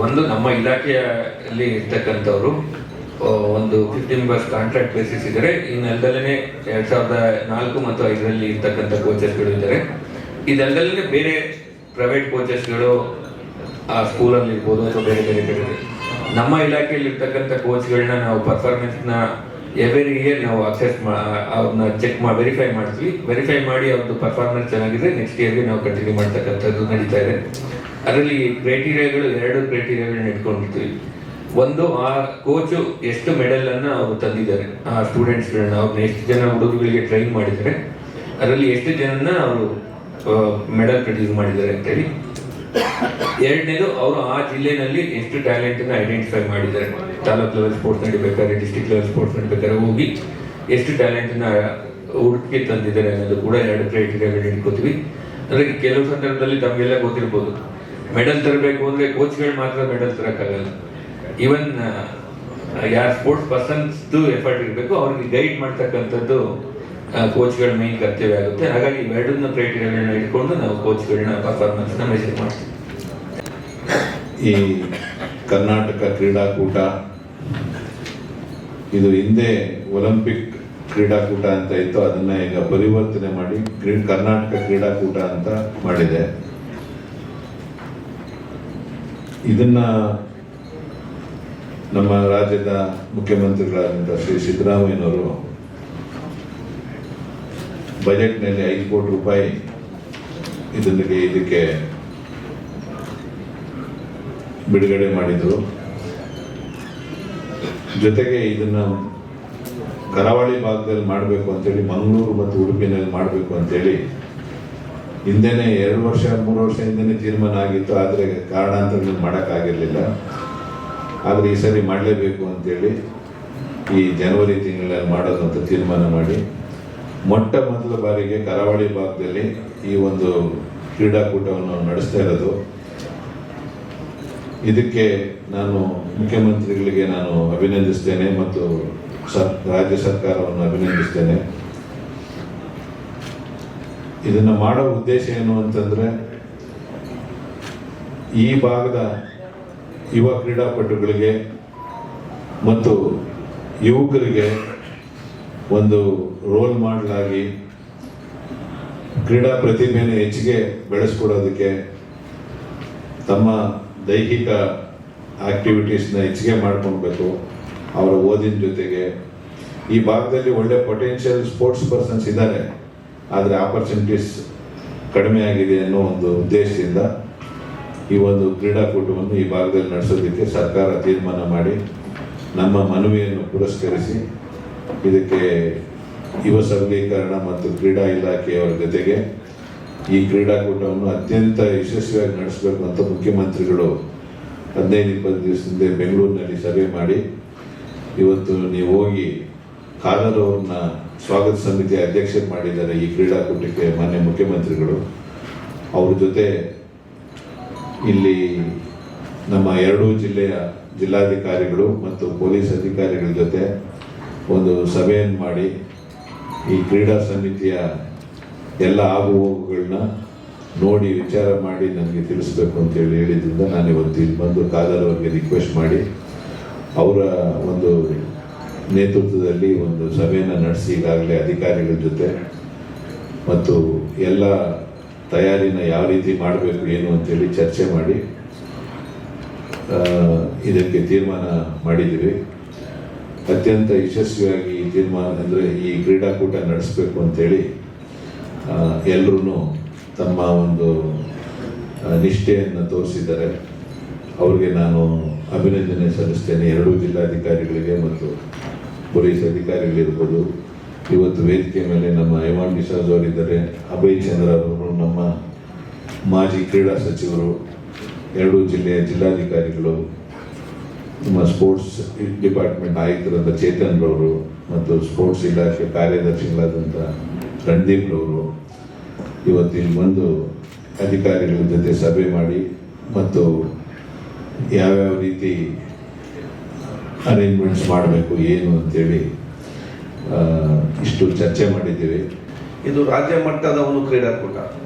ಒಂದು ನಮ್ಮ ಇಲಾಖೆಯಲ್ಲಿ ಇರ್ತಕ್ಕಂಥವ್ರು ಒಂದು 15 ಮೆಂಬರ್ಸ್ ಕಾಂಟ್ರಾಕ್ಟ್ ಬೇಸಿಸ್ ಇದ್ದಾರೆ. ಈ ನೆಲದಲ್ಲೇ 2004 ಮತ್ತು 5ರಲ್ಲಿ ಇರ್ತಕ್ಕಂಥ ಕೋಚಸ್ಗಳು ಇದ್ದಾರೆ. ಇದಲ್ಲದಲ್ಲೇ ಬೇರೆ ಪ್ರೈವೇಟ್ ಕೋಚಸ್ಗಳು ಆ ಸ್ಕೂಲಲ್ಲಿ ಇರ್ಬೋದು ಅಥವಾ ಬೇರೆ ಬೇರೆ ಕಡೆ. ನಮ್ಮ ಇಲಾಖೆಯಲ್ಲಿ ಇರ್ತಕ್ಕಂಥ ಕೋಚ್ಗಳನ್ನ ನಾವು ಪರ್ಫಾರ್ಮೆನ್ಸ್ನ ಎವ್ರಿ ಇಯರ್ ನಾವು ಅವ್ರನ್ನ ವೆರಿಫೈ ಮಾಡ್ತೀವಿ. ವೆರಿಫೈ ಮಾಡಿ ಅವ್ರದ್ದು ಪರ್ಫಾರ್ಮೆನ್ಸ್ ಚೆನ್ನಾಗಿದ್ರೆ ನೆಕ್ಸ್ಟ್ ಇಯರ್ಗೆ ನಾವು ಕಂಟಿನ್ಯೂ ಮಾಡ್ತಕ್ಕಂಥದ್ದು ನಡೀತಾ ಇದೆ. ಅದರಲ್ಲಿ ಕ್ರೈಟೀರಿಯಾಗಳು 2 ಕ್ರೈಟೀರಿಯಾಗಳನ್ನ ಇಟ್ಕೊಂಡಿರ್ತೀವಿ. ಒಂದು, ಆ ಕೋಚು ಎಷ್ಟು ಮೆಡಲ್ ಅನ್ನ ಅವರು ತಂದಿದ್ದಾರೆ, ಆ ಸ್ಟೂಡೆಂಟ್ಸ್ಗಳನ್ನ ಅವ್ರನ್ನ ಎಷ್ಟು ಜನ ಹುಡುಗರುಗಳಿಗೆ ಟ್ರೈನ್ ಮಾಡಿದ್ದಾರೆ, ಅದರಲ್ಲಿ ಎಷ್ಟು ಜನನ್ನ ಅವರು ಮೆಡಲ್ ಪ್ರೊಡ್ಯೂಸ್ ಮಾಡಿದ್ದಾರೆ ಅಂತೇಳಿ. 2ನೇದು, ಅವರು ಆ ಜಿಲ್ಲೆನಲ್ಲಿ ಎಷ್ಟು ಟ್ಯಾಲೆಂಟನ್ನು ಐಡೆಂಟಿಫೈ ಮಾಡಿದ್ದಾರೆ. ತಾಲೂಕ್ ಲೆವೆಲ್ ಸ್ಪೋರ್ಟ್ಸ್ ನಡಿಬೇಕಾದ್ರೆ, ಡಿಸ್ಟ್ರಿಕ್ಟ್ ಲೆವೆಲ್ ಸ್ಪೋರ್ಟ್ಸ್ ನಡಿಬೇಕಾದ್ರೆ ಹೋಗಿ ಎಷ್ಟು ಟ್ಯಾಲೆಂಟನ್ನು ಹುಡುಕಿ ತಂದಿದ್ದಾರೆ ಅನ್ನೋದು ಕೂಡ 2 ಕ್ರೈಟೀರಿಯಾಗಳನ್ನ ಇಟ್ಕೋತೀವಿ. ಅಂದರೆ ಕೆಲವು ಸಂದರ್ಭದಲ್ಲಿ ತಮಗೆಲ್ಲ ಗೊತ್ತಿರ್ಬೋದು, ಮೆಡಲ್ ತರಬೇಕು ಅಂದರೆ ಕೋಚ್ಗಳು ಮಾತ್ರ ಮೆಡಲ್ ತರೋಕ್ಕಾಗಲ್ಲ. ಈವನ್ ಯಾರು ಸ್ಪೋರ್ಟ್ಸ್ ಪರ್ಸನ್ಸ್ದು ಎಫರ್ಟ್ ಇರಬೇಕು, ಅವ್ರಿಗೆ ಗೈಡ್ ಮಾಡ್ತಕ್ಕಂಥದ್ದು ಕೋಚ್ಗಳ ಮೇನ್ ಕರ್ತವ್ಯ ಆಗುತ್ತೆ. ಹಾಗಾಗಿ 2 ಕ್ರೈಟೀರಿಯಾಗಳನ್ನ ಇಟ್ಕೊಂಡು ನಾವು ಕೋಚ್ಗಳನ್ನ ಪರ್ಫಾರ್ಮೆನ್ಸ್ನ ಮೆಜರ್ ಮಾಡ್ತೀವಿ. ಈ ಕರ್ನಾಟಕ ಕ್ರೀಡಾಕೂಟ ಇದು ಹಿಂದೆ ಒಲಿಂಪಿಕ್ ಕ್ರೀಡಾಕೂಟ ಅಂತ ಇತ್ತು, ಅದನ್ನ ಈಗ ಪರಿವರ್ತನೆ ಮಾಡಿ ಕರ್ನಾಟಕ ಕ್ರೀಡಾಕೂಟ ಅಂತ ಮಾಡಿದೆ. ಇದನ್ನ ನಮ್ಮ ರಾಜ್ಯದ ಮುಖ್ಯಮಂತ್ರಿಗಳಾದಂಥ ಶ್ರೀ ಸಿದ್ದರಾಮಯ್ಯನವರು ಬಜೆಟ್ನಲ್ಲಿ 5 ಕೋಟಿ ರೂಪಾಯಿ ಇದಕ್ಕೆ ಬಿಡುಗಡೆ ಮಾಡಿದರು. ಜೊತೆಗೆ ಇದನ್ನ ಕರಾವಳಿ ಭಾಗದಲ್ಲಿ ಮಾಡಬೇಕು ಅಂತೇಳಿ, ಮಂಗಳೂರು ಮತ್ತು ಉಡುಪಿನಲ್ಲಿ ಮಾಡಬೇಕು ಅಂತೇಳಿ ಹಿಂದೆನೇ 2 ವರ್ಷ 3 ವರ್ಷ ಹಿಂದೆನೇ ತೀರ್ಮಾನ ಆಗಿತ್ತು. ಆದರೆ ಕಾರಣಾಂತರಗಳು ಮಾಡೋಕ್ಕಾಗಿರಲಿಲ್ಲ. ಆದರೆ ಈ ಸರಿ ಮಾಡಲೇಬೇಕು ಅಂತೇಳಿ ಈ ಜನವರಿ ತಿಂಗಳಲ್ಲಿ ಮಾಡೋದು ಅಂತ ತೀರ್ಮಾನ ಮಾಡಿ ಮೊಟ್ಟ ಮೊದಲ ಬಾರಿಗೆ ಕರಾವಳಿ ಭಾಗದಲ್ಲಿ ಈ ಒಂದು ಕ್ರೀಡಾಕೂಟವನ್ನು ನಡೆಸ್ತಾ ಇರೋದು. ಇದಕ್ಕೆ ನಾನು ಮುಖ್ಯಮಂತ್ರಿಗಳಿಗೆ ನಾನು ಅಭಿನಂದಿಸ್ತೇನೆ ಮತ್ತು ರಾಜ್ಯ ಸರ್ಕಾರವನ್ನು ಅಭಿನಂದಿಸ್ತೇನೆ. ಇದನ್ನು ಮಾಡೋ ಉದ್ದೇಶ ಏನು ಅಂತಂದರೆ, ಈ ಭಾಗದ ಯುವ ಕ್ರೀಡಾಪಟುಗಳಿಗೆ ಮತ್ತು ಯುವಕರಿಗೆ ಒಂದು ರೋಲ್ ಮಾಡೆಲ್ ಆಗಿ ಕ್ರೀಡಾ ಪ್ರತಿಭೆಯನ್ನು ಹೆಚ್ಚಿಗೆ ಬೆಳೆಸ್ಕೊಡೋದಕ್ಕೆ, ತಮ್ಮ ದೈಹಿಕ ಆಕ್ಟಿವಿಟೀಸ್ನ ಹೆಚ್ಚಿಗೆ ಮಾಡ್ಕೊಳ್ಬೇಕು. ಅವರ ಓದಿನ ಜೊತೆಗೆ ಈ ಭಾಗದಲ್ಲಿ ಒಳ್ಳೆ ಪೊಟೆನ್ಷಿಯಲ್ ಸ್ಪೋರ್ಟ್ಸ್ ಪರ್ಸನ್ಸ್ ಇದ್ದಾರೆ, ಆದರೆ ಆಪರ್ಚುನಿಟೀಸ್ ಕಡಿಮೆ ಆಗಿದೆ ಅನ್ನೋ ಒಂದು ಉದ್ದೇಶದಿಂದ ಈ ಒಂದು ಕ್ರೀಡಾಕೂಟವನ್ನು ಈ ಭಾಗದಲ್ಲಿ ನಡೆಸೋದಕ್ಕೆ ಸರ್ಕಾರ ತೀರ್ಮಾನ ಮಾಡಿ ನಮ್ಮ ಮನವಿಯನ್ನು ಪುರಸ್ಕರಿಸಿ ಇದಕ್ಕೆ ಯುವ ಸಬಲೀಕರಣ ಮತ್ತು ಕ್ರೀಡಾ ಇಲಾಖೆಯವರ ಜೊತೆಗೆ ಈ ಕ್ರೀಡಾಕೂಟವನ್ನು ಅತ್ಯಂತ ಯಶಸ್ವಿಯಾಗಿ ನಡೆಸಬೇಕು ಅಂತ ಮುಖ್ಯಮಂತ್ರಿಗಳು 15-20 ದಿವಸದಿಂದ ಬೆಂಗಳೂರಿನಲ್ಲಿ ಸಭೆ ಮಾಡಿ, ಇವತ್ತು ನೀವು ಹೋಗಿ ಖಾದರ್ ಅವ್ರನ್ನ ಸ್ವಾಗತ ಸಮಿತಿ ಅಧ್ಯಕ್ಷರು ಮಾಡಿದ್ದಾರೆ ಈ ಕ್ರೀಡಾಕೂಟಕ್ಕೆ ಮಾನ್ಯ ಮುಖ್ಯಮಂತ್ರಿಗಳು. ಅವ್ರ ಜೊತೆ ಇಲ್ಲಿ ನಮ್ಮ 2 ಜಿಲ್ಲೆಯ ಜಿಲ್ಲಾಧಿಕಾರಿಗಳು ಮತ್ತು ಪೊಲೀಸ್ ಅಧಿಕಾರಿಗಳ ಜೊತೆ ಒಂದು ಸಭೆಯನ್ನು ಮಾಡಿ ಈ ಕ್ರೀಡಾ ಸಮಿತಿಯ ಎಲ್ಲ ಆಗು ಹೋಗುಗಳನ್ನ ನೋಡಿ ವಿಚಾರ ಮಾಡಿ ನನಗೆ ತಿಳಿಸ್ಬೇಕು ಅಂತೇಳಿ ಹೇಳಿದ್ರಿಂದ ನಾನು ಇವತ್ತು ಇಲ್ಲಿ ಬಂದು ಖಾದರ್ ಅವರಿಗೆ ರಿಕ್ವೆಸ್ಟ್ ಮಾಡಿ ಅವರ ಒಂದು ನೇತೃತ್ವದಲ್ಲಿ ಒಂದು ಸಭೆಯನ್ನು ನಡೆಸಿ ಈಗಾಗಲೇ ಅಧಿಕಾರಿಗಳ ಜೊತೆ ಮತ್ತು ಎಲ್ಲ ತಯಾರಿನ ಯಾವ ರೀತಿ ಮಾಡಬೇಕು ಏನು ಅಂತೇಳಿ ಚರ್ಚೆ ಮಾಡಿ ಇದಕ್ಕೆ ತೀರ್ಮಾನ ಮಾಡಿದ್ದೀವಿ. ಅತ್ಯಂತ ಯಶಸ್ವಿಯಾಗಿ ಈ ತೀರ್ಮಾನ ಅಂದರೆ ಈ ಕ್ರೀಡಾಕೂಟ ನಡೆಸಬೇಕು ಅಂತೇಳಿ ಎಲ್ಲರೂ ತಮ್ಮ ಒಂದು ನಿಷ್ಠೆಯನ್ನು ತೋರಿಸಿದ್ದಾರೆ. ಅವ್ರಿಗೆ ನಾನು ಅಭಿನಂದನೆ ಸಲ್ಲಿಸ್ತೇನೆ, 2 ಜಿಲ್ಲಾಧಿಕಾರಿಗಳಿಗೆ ಮತ್ತು ಪೊಲೀಸ್ ಅಧಿಕಾರಿಗಳಿರ್ಬೋದು. ಇವತ್ತು ವೇದಿಕೆ ಮೇಲೆ ನಮ್ಮ ಎಮಾನ್ ಡಿಸಾಜ್ ಅವರಿದ್ದಾರೆ, ಅಭಯ್ ಚಂದ್ರ ಅವರು, ನಮ್ಮ ಮಾಜಿ ಕ್ರೀಡಾ ಸಚಿವರು, 2 ಜಿಲ್ಲೆಯ ಜಿಲ್ಲಾಧಿಕಾರಿಗಳು, ನಮ್ಮ ಸ್ಪೋರ್ಟ್ಸ್ ಡಿಪಾರ್ಟ್ಮೆಂಟ್ ಆಯುಕ್ತರಾದ ಚೇತನ್ ರವರು ಮತ್ತು ಸ್ಪೋರ್ಟ್ಸ್ ಇಲಾಖೆ ಕಾರ್ಯದರ್ಶಿಗಳಾದಂಥ ರಣದೀಪ್ ರವರು ಇವತ್ತು ಇಲ್ಲಿ ಬಂದು ಅಧಿಕಾರಿಗಳ ಜೊತೆ ಸಭೆ ಮಾಡಿ ಮತ್ತು ಯಾವ್ಯಾವ ರೀತಿ ಅರೇಂಜ್ಮೆಂಟ್ಸ್ ಮಾಡಬೇಕು ಏನು ಅಂತೇಳಿ ಇಷ್ಟು ಚರ್ಚೆ ಮಾಡಿದ್ದೀವಿ. ಇದು ರಾಜ್ಯ ಮಟ್ಟದ ಒಂದು ಕ್ರೀಡಾಕೂಟ.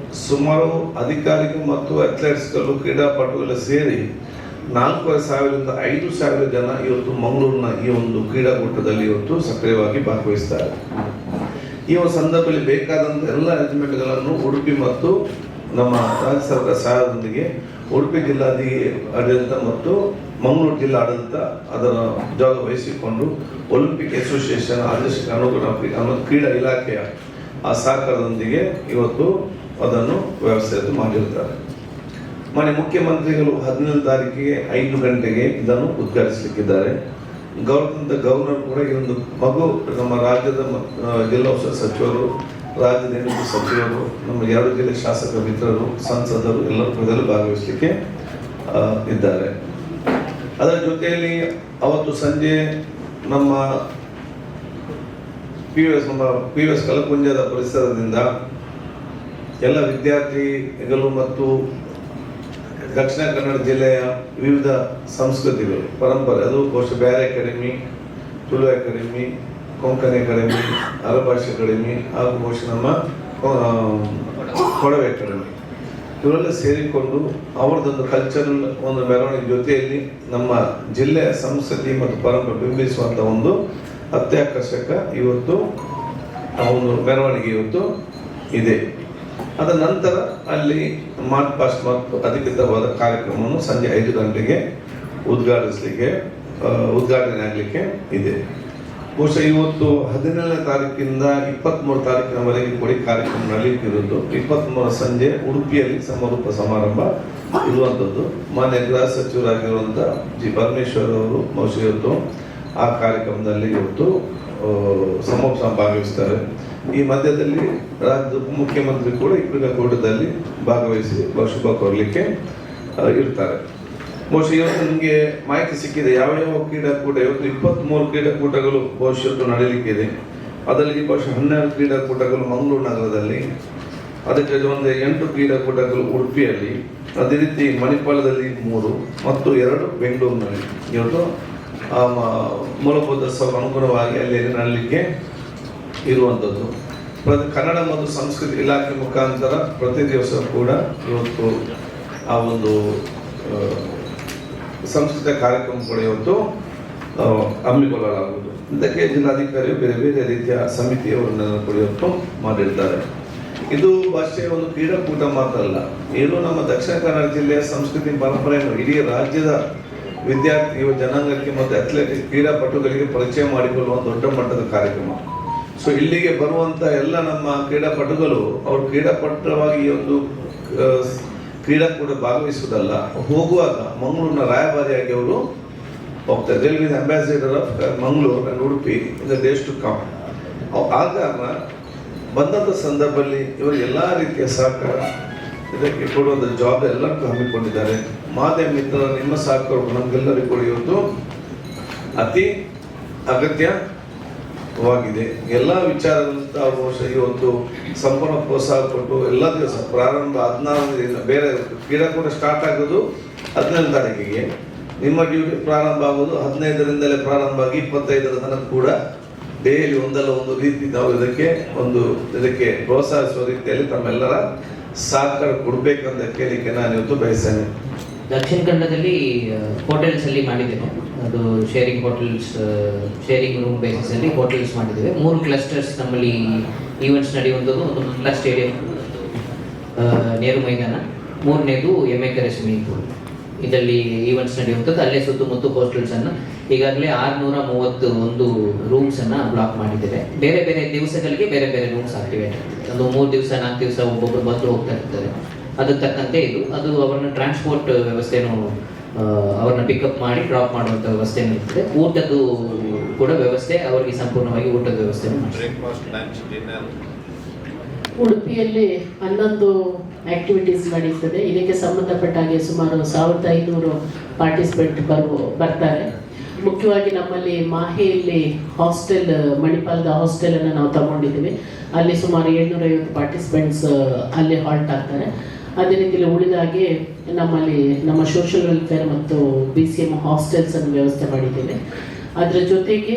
ಸುಮಾರು ಅಧಿಕಾರಿಗಳು ಮತ್ತು ಅಥ್ಲೆಟ್ಸ್ಗಳು ಕ್ರೀಡಾಪಟುಗಳು ಸೇರಿ 4,500ರಿಂದ 5,000 ಜನ ಇವತ್ತು ಮಂಗಳೂರಿನ ಈ ಒಂದು ಕ್ರೀಡಾಕೂಟದಲ್ಲಿ ಇವತ್ತು ಸಕ್ರಿಯವಾಗಿ ಭಾಗವಹಿಸ್ತಾರೆ. ಈ ಒಂದು ಸಂದರ್ಭದಲ್ಲಿ ಬೇಕಾದಂಥ ಎಲ್ಲ ಅರೇಂಜ್ಮೆಂಟ್ಗಳನ್ನು ಉಡುಪಿ ಮತ್ತು ನಮ್ಮ ರಾಜ್ಯ ಸರ್ಕಾರ ಸಹಾಯದೊಂದಿಗೆ ಉಡುಪಿ ಆಡಳಿತ ಮತ್ತು ಮಂಗಳೂರು ಜಿಲ್ಲಾ ಆಡಳಿತ ಅದರ ಜವಾಬ್ದಾರಿ ವಹಿಸಿಕೊಂಡು ಒಲಿಂಪಿಕ್ ಅಸೋಸಿಯೇಷನ್ ಆದೇಶಕ್ಕೆ ಅನುಗುಣ ಕ್ರೀಡಾ ಇಲಾಖೆಯ ಆ ಸಹಕಾರದೊಂದಿಗೆ ಇವತ್ತು ಅದನ್ನು ವ್ಯವಸ್ಥೆ ಮಾಡಿರ್ತಾರೆ. ಮಾನ್ಯ ಮುಖ್ಯಮಂತ್ರಿಗಳು 17 ತಾರೀಕಿಗೆ 5 ಗಂಟೆಗೆ ಇದನ್ನು ಉದ್ಘಾಟಿಸಲಿಕ್ಕಿದ್ದಾರೆ. ಗವರ್ನರ್ ಕೂಡ ಈ ಒಂದು ನಮ್ಮ ರಾಜ್ಯದ ಜಿಲ್ಲಾ ಉಸ್ತುವಾರಿ ಸಚಿವರು, ರಾಜ್ಯದ ಹೆಣ್ಣು ಸಚಿವರು, ನಮ್ಮ 2 ಜಿಲ್ಲೆ ಶಾಸಕ ಮಿತ್ರರು, ಸಂಸದರು ಎಲ್ಲರೂ ಇದರಲ್ಲಿ ಭಾಗವಹಿಸಲಿಕ್ಕೆ ಇದ್ದಾರೆ. ಅದರ ಜೊತೆಯಲ್ಲಿ ಅವತ್ತು ಸಂಜೆ ನಮ್ಮ PUS ಕಲಕುಂಜದ ಪರಿಸರದಿಂದ ಎಲ್ಲ ವಿದ್ಯಾರ್ಥಿಗಳು ಮತ್ತು ದಕ್ಷಿಣ ಕನ್ನಡ ಜಿಲ್ಲೆಯ ವಿವಿಧ ಸಂಸ್ಕೃತಿಗಳು, ಪರಂಪರೆ, ಅದು ಬಹುಶಃ Beary academy, Tulu academy, Konkani academy, Arabhashe academy ಹಾಗೂ ಬಹುಶಃ ನಮ್ಮ ಕೊಡವೆ ಅಕಾಡೆಮಿ ಇವರೆಲ್ಲ ಸೇರಿಕೊಂಡು ಅವರದೊಂದು ಕಲ್ಚರಲ್ ಒಂದು ಮೆರವಣಿಗೆ ಜೊತೆಯಲ್ಲಿ ನಮ್ಮ ಜಿಲ್ಲೆಯ ಸಂಸ್ಕೃತಿ ಮತ್ತು ಪರಂಪರೆ ಬಿಂಬಿಸುವಂಥ ಒಂದು ಅತ್ಯಾಕರ್ಷಕ ಇವತ್ತು ಆ ಒಂದು ಮೆರವಣಿಗೆ ಇವತ್ತು ಇದೆ. ಅದ ನಂತರ ಅಲ್ಲಿ ಮಾರ್ಚ್ ಪಾಸ್ಟ್ ಮತ್ತು ಅಧಿಕೃತವಾದ ಕಾರ್ಯಕ್ರಮವನ್ನು ಸಂಜೆ 5 ಗಂಟೆಗೆ ಉದ್ಘಾಟನೆ ಆಗಲಿಕ್ಕೆ ಇದೆ. ಬಹುಶಃ ಇವತ್ತು 17ನೇ ತಾರೀಕಿಂದ 23 ತಾರೀಕಿನವರೆಗೆ ಕೊಡಿ ಕಾರ್ಯಕ್ರಮ ನಡೆಯಲಿಕ್ಕಿರುವುದು. 23 ಸಂಜೆ ಉಡುಪಿಯಲ್ಲಿ ಸಮಾರೋಪ ಸಮಾರಂಭ ಇರುವಂಥದ್ದು. ಮಾನ್ಯ ಗೃಹ ಸಚಿವರಾಗಿರುವಂಥ ಜಿ ಪರಮೇಶ್ವರ್ ಅವರು ಬಹುಶಃ ಇವತ್ತು ಆ ಕಾರ್ಯಕ್ರಮದಲ್ಲಿ ಇವತ್ತು ಭಾಗವಹಿಸ್ತಾರೆ. ಈ ಮಧ್ಯದಲ್ಲಿ ರಾಜ್ಯದ ಉಪಮುಖ್ಯಮಂತ್ರಿ ಕೂಡ ಈ ಕ್ರೀಡಾಕೂಟದಲ್ಲಿ ಭಾಗವಹಿಸಿ ಶುಭ ಕೋರಲಿಕ್ಕೆ ಇರ್ತಾರೆ. ಬಹುಶಃ ಇವತ್ತು ನಿಮಗೆ ಮಾಹಿತಿ ಸಿಕ್ಕಿದೆ ಯಾವ ಕ್ರೀಡಾಕೂಟ. ಇವತ್ತು 23 ಕ್ರೀಡಾಕೂಟಗಳು ಬಹುಶಃ ನಡೆಯಲಿಕ್ಕಿದೆ. ಅದರಲ್ಲಿ ಬಹುಶಃ 12 ಕ್ರೀಡಾಕೂಟಗಳು ಮಂಗಳೂರು ನಗರದಲ್ಲಿ, ಅದಕ್ಕೆ ಒಂದು 8 ಕ್ರೀಡಾಕೂಟಗಳು ಉಡುಪಿಯಲ್ಲಿ, ಅದೇ ರೀತಿ ಮಣಿಪಾಲದಲ್ಲಿ 3 ಮತ್ತು 2 ಬೆಂಗಳೂರಿನಲ್ಲಿ ಇವತ್ತು ಮೂಲಭೂತ ಅನುಗುಣವಾಗಿ ಅಲ್ಲಿ ನಡೆಯಲಿಕ್ಕೆ ಇರುವಂಥದ್ದು. ಕನ್ನಡ ಮತ್ತು ಸಂಸ್ಕೃತಿ ಇಲಾಖೆ ಮುಖಾಂತರ ಪ್ರತಿ ದಿವಸ ಕೂಡ ಇವತ್ತು ಆ ಒಂದು ಸಂಸ್ಕೃತ ಕಾರ್ಯಕ್ರಮ ಕೂಡ ಇವತ್ತು ಹಮ್ಮಿಕೊಳ್ಳಲಾಗುವುದು. ಇದಕ್ಕೆ ಜಿಲ್ಲಾಧಿಕಾರಿಗಳು ಬೇರೆ ಬೇರೆ ರೀತಿಯ ಸಮಿತಿಯವರನ್ನು ಕೂಡ ಇವತ್ತು ಮಾಡಿರ್ತಾರೆ. ಇದು ಅಷ್ಟೇ ಒಂದು ಕ್ರೀಡಾಕೂಟ ಮಾತ್ರ ಅಲ್ಲ, ಇದು ನಮ್ಮ ದಕ್ಷಿಣ ಕನ್ನಡ ಜಿಲ್ಲೆಯ ಸಂಸ್ಕೃತಿ ಪರಂಪರೆಯನ್ನು ಇಡೀ ರಾಜ್ಯದ ವಿದ್ಯಾರ್ಥಿ ಜನಾಂಗಕ್ಕೆ ಮತ್ತು ಅಥ್ಲೆಟಿಕ್ ಕ್ರೀಡಾಪಟುಗಳಿಗೆ ಪರಿಚಯ ಮಾಡಿಕೊಳ್ಳುವ ದೊಡ್ಡ ಮಟ್ಟದ ಕಾರ್ಯಕ್ರಮ. ಸೊ ಇಲ್ಲಿಗೆ ಬರುವಂತ ಎಲ್ಲ ನಮ್ಮ ಕ್ರೀಡಾಪಟುಗಳು ಅವರು ಕ್ರೀಡಾಪಟುವಾಗಿ ಈ ಒಂದು ಕ್ರೀಡಾಕೂಟ ಭಾಗವಹಿಸುವುದಲ್ಲ, ಹೋಗುವಾಗ ಮಂಗಳೂರಿನ ರಾಯಭಾರಿಯಾಗಿ ಅವರು ಹೋಗ್ತಾರೆ. They will be the ambassador of Mangaluru and Udupi in the days to come. ಆ ಕಾರಣ ಬಂದಂಥ ಸಂದರ್ಭದಲ್ಲಿ ಇವರು ಎಲ್ಲ ರೀತಿಯ ಸಹಕಾರ ಇದಕ್ಕೆ ಕೊಡುವಂಥ ಜವಾಬ್ದಾರಿ ಎಲ್ಲರಿಗೂ ಹಮ್ಮಿಕೊಂಡಿದ್ದಾರೆ. ಮಾಧ್ಯಮ ಮಿತ್ರ ನಿಮ್ಮ ಸಹಕಾರ ನಮಗೆಲ್ಲರಿಗೂ ಕೂಡ ಇವತ್ತು ಅತಿ ಅಗತ್ಯವಾಗಿದೆ. ಎಲ್ಲ ವಿಚಾರದಂತ ಬಹುಶಃ ಇವತ್ತು ಸಂಪೂರ್ಣ ಪ್ರೋತ್ಸಾಹ ಕೊಟ್ಟು ಎಲ್ಲ ದಿವಸ ಪ್ರಾರಂಭ 14 ಬೇರೆ ಕ್ರೀಡಾಕೂಟ ಸ್ಟಾರ್ಟ್ ಆಗೋದು 17 ತಾರೀಕಿಗೆ, ನಿಮ್ಮ ಡ್ಯೂಟಿ ಪ್ರಾರಂಭ ಆಗೋದು 15ರಿಂದಲೇ ಪ್ರಾರಂಭ ಆಗಿ 25ರ ತನಕ ಕೂಡ ಡೈಲಿ ಒಂದಲ್ಲ ಒಂದು ರೀತಿ ನಾವು ಇದಕ್ಕೆ ಪ್ರೋತ್ಸಾಹಿಸುವ ರೀತಿಯಲ್ಲಿ ತಮ್ಮೆಲ್ಲರ ಸಹಕಾರ ಕೊಡಬೇಕಂತ ಕೇಳಲಿಕ್ಕೆ ನಾನು ಇವತ್ತು ಬಯಸ್ತೇನೆ. ದಕ್ಷಿಣ ಕನ್ನಡದಲ್ಲಿ ಹೋಟೆಲ್ಸ್ ಅಲ್ಲಿ ಮಾಡಿದ್ದೇನೆ. ಅದು sharing hotels, sharing room basis ಅಲ್ಲಿ ಹೋಟೆಲ್ಸ್ ಮಾಡಿದ್ದೇವೆ. 3 ಕ್ಲಸ್ಟರ್ಸ್ ನಮ್ಮಲ್ಲಿ ಈವೆಂಟ್ಸ್ ನಡೆಯುವಂಥದ್ದು. ಒಂದು ಮಂಗಲ ಸ್ಟೇಡಿಯಂ, ನೇರು ಮೈದಾನ, 3ನೇದು ಎಮ್ಮೆಕೆರೆ ಸ್ವಿಮ್ಮಿಂಗ್ ಪೂಲ್. ಇದರಲ್ಲಿ ಈವೆಂಟ್ಸ್ ನಡೆಯುವಂಥದ್ದು. ಅಲ್ಲೇ ಸುತ್ತಮುತ್ತ ಹೋಸ್ಟೆಲ್ಸ್ ಅನ್ನು ಈಗಾಗಲೇ 631 ರೂಮ್ಸ್ ಅನ್ನ ಬ್ಲಾಕ್ ಮಾಡಿದ್ದೇವೆ. ಬೇರೆ ಬೇರೆ ದಿವಸಗಳಿಗೆ ಬೇರೆ ಬೇರೆ ರೂಮ್ಸ್ ಆಕ್ಟಿವೇಟ್ ಆಗ್ತದೆ. ಒಂದು 3 ದಿವಸ 4 ದಿವಸ ಒಬ್ಬೊಬ್ಬರು ಬಂದು ಹೋಗ್ತಾ ಇರ್ತಾರೆ. ಅದಕ್ಕೆ ತಕ್ಕಂತೆ ಅದು ಅವರನ್ನ ಟ್ರಾನ್ಸ್ಪೋರ್ಟ್ ವ್ಯವಸ್ಥೆನೂ ಅವ್ರನ್ನ ಪಿಕಪ್ ಮಾಡಿ ಡ್ರಾಪ್ ಮಾಡುವಂಥ ವ್ಯವಸ್ಥೆನೂ ಇರ್ತದೆ. ಊಟದ್ದು ಕೂಡ ವ್ಯವಸ್ಥೆ, ಅವರಿಗೆ ಸಂಪೂರ್ಣವಾಗಿ ಊಟದ ವ್ಯವಸ್ಥೆನೂ ಉಡುಪಿಯಲ್ಲಿ 11 ಆಕ್ಟಿವಿಟೀಸ್ ನಡೀತದೆ. ಇದಕ್ಕೆ ಸಂಬಂಧಪಟ್ಟ ಹಾಗೆ ಸುಮಾರು 1500 ಪಾರ್ಟಿಸಿಪೆಂಟ್ ಬರ್ತಾರೆ. ಮುಖ್ಯವಾಗಿ ನಮ್ಮಲ್ಲಿ ಮಾಹೆಯಲ್ಲಿ ಹಾಸ್ಟೆಲ್, ಮಣಿಪಾಲದ ಹಾಸ್ಟೆಲನ್ನು ನಾವು ತಗೊಂಡಿದ್ದೀವಿ. ಅಲ್ಲಿ ಸುಮಾರು 750 ಪಾರ್ಟಿಸಿಪೆಂಟ್ಸ್ ಅಲ್ಲಿ ಹಾಲ್ಟ್ ಆಗ್ತಾರೆ. ಅದೇ ರೀತಿಯಲ್ಲಿ ಉಳಿದಾಗೆ ನಮ್ಮಲ್ಲಿ ನಮ್ಮ ಸೋಷಿಯಲ್ ವೆಲ್ಫೇರ್ ಮತ್ತು BCM ಹಾಸ್ಟೆಲ್ಸ್ ಅನ್ನು ವ್ಯವಸ್ಥೆ ಮಾಡಿದ್ದೇವೆ. ಅದರ ಜೊತೆಗೆ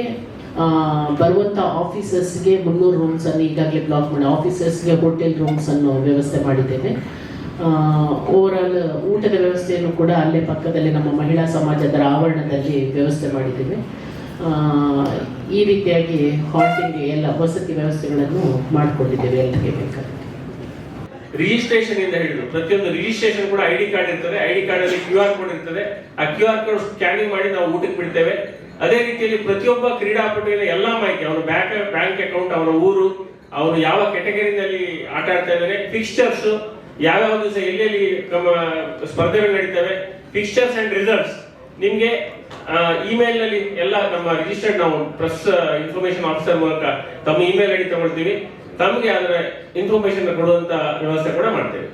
ಬರುವಂಥ ಆಫೀಸರ್ಸ್ಗೆ 300 ರೂಮ್ಸ್ ಅನ್ನು ಈಗಾಗಲೇ ಬ್ಲಾಕ್ ಮಾಡಿ ಆಫೀಸರ್ಸ್ಗೆ ಹೋಟೆಲ್ ರೂಮ್ಸ್ ಅನ್ನು ವ್ಯವಸ್ಥೆ ಮಾಡಿದ್ದೇವೆ. ಓವರಾಲ್ ಊಟದ ವ್ಯವಸ್ಥೆಯನ್ನು ಕೂಡ ಅಲ್ಲೇ ಪಕ್ಕದಲ್ಲಿ ನಮ್ಮ ಮಹಿಳಾ ಸಮಾಜದ ಆವರಣದಲ್ಲಿ ವ್ಯವಸ್ಥೆ ಮಾಡಿದ್ದೇವೆ. ಈ ರೀತಿಯಾಗಿ ಹಾಲ್ಟಿಂಗ್ ಎಲ್ಲ ವಸತಿ ವ್ಯವಸ್ಥೆಗಳನ್ನು ಮಾಡಿಕೊಂಡಿದ್ದೇವೆ ಎಲ್ಲರಿಗೆ ಬೇಕಾದ. ರಿಜಿಸ್ಟ್ರೇಷನ್ ಇಂದ ಹಿಡಿದು ಪ್ರತಿಯೊಂದು ರಿಜಿಸ್ಟ್ರೇಷನ್ ಕೂಡ ಐಡಿ ಕಾರ್ಡ್ ಇರ್ತದೆ. ಐಡಿ ಕಾರ್ಡ್ ಅಲ್ಲಿ QR ಕೋಡ್ ಇರ್ತದೆ. ಆ QR ಕೋಡ್ ಸ್ಕ್ಯಾನಿಂಗ್ ಮಾಡಿ ನಾವು ಊಟಕ್ಕೆ ಬಿಡ್ತೇವೆ. ಅದೇ ರೀತಿಯಲ್ಲಿ ಪ್ರತಿಯೊಬ್ಬ ಕ್ರೀಡಾಪಟುವಿನ ಎಲ್ಲಾ ಮಾಹಿತಿ, ಅವರ ಬ್ಯಾಂಕ್ ಅಕೌಂಟ್, ಅವರ ಊರು, ಅವರು ಯಾವ ಕೆಟಗರಿನಲ್ಲಿ ಆಟ ಆಡ್ತಾ ಇದ್ದಾರೆ, ಫಿಕ್ಸ್ಚರ್ಸ್, ಯಾವ್ಯಾವ ದಿವಸ ಎಲ್ಲೆಲ್ಲಿ ಸ್ಪರ್ಧೆಗಳು ನಡೀತವೆ, ಫಿಕ್ಸ್ಚರ್ಸ್ ಅಂಡ್ ರಿಸಲ್ಟ್ಸ್ ನಿಮ್ಗೆ ಇಮೇಲ್ ನಲ್ಲಿ ಎಲ್ಲ ನಮ್ಮ ರಿಜಿಸ್ಟರ್ಡ್ ನಾವು ಪ್ರೆಸ್ ಇನ್ಫಾರ್ಮೇಶನ್ ಆಫೀಸರ್ ಮೂಲಕ ತಮ್ಮ ಇಮೇಲ್ ಐಡಿ ತಗೊಳ್ತೀವಿ. ತಮಗೆ ಅದರ ಇನ್ಫಾರ್ಮೇಶನ್ ಕೊಡುವಂತ ವ್ಯವಸ್ಥೆ ಕೂಡ ಮಾಡ್ತೇವೆ.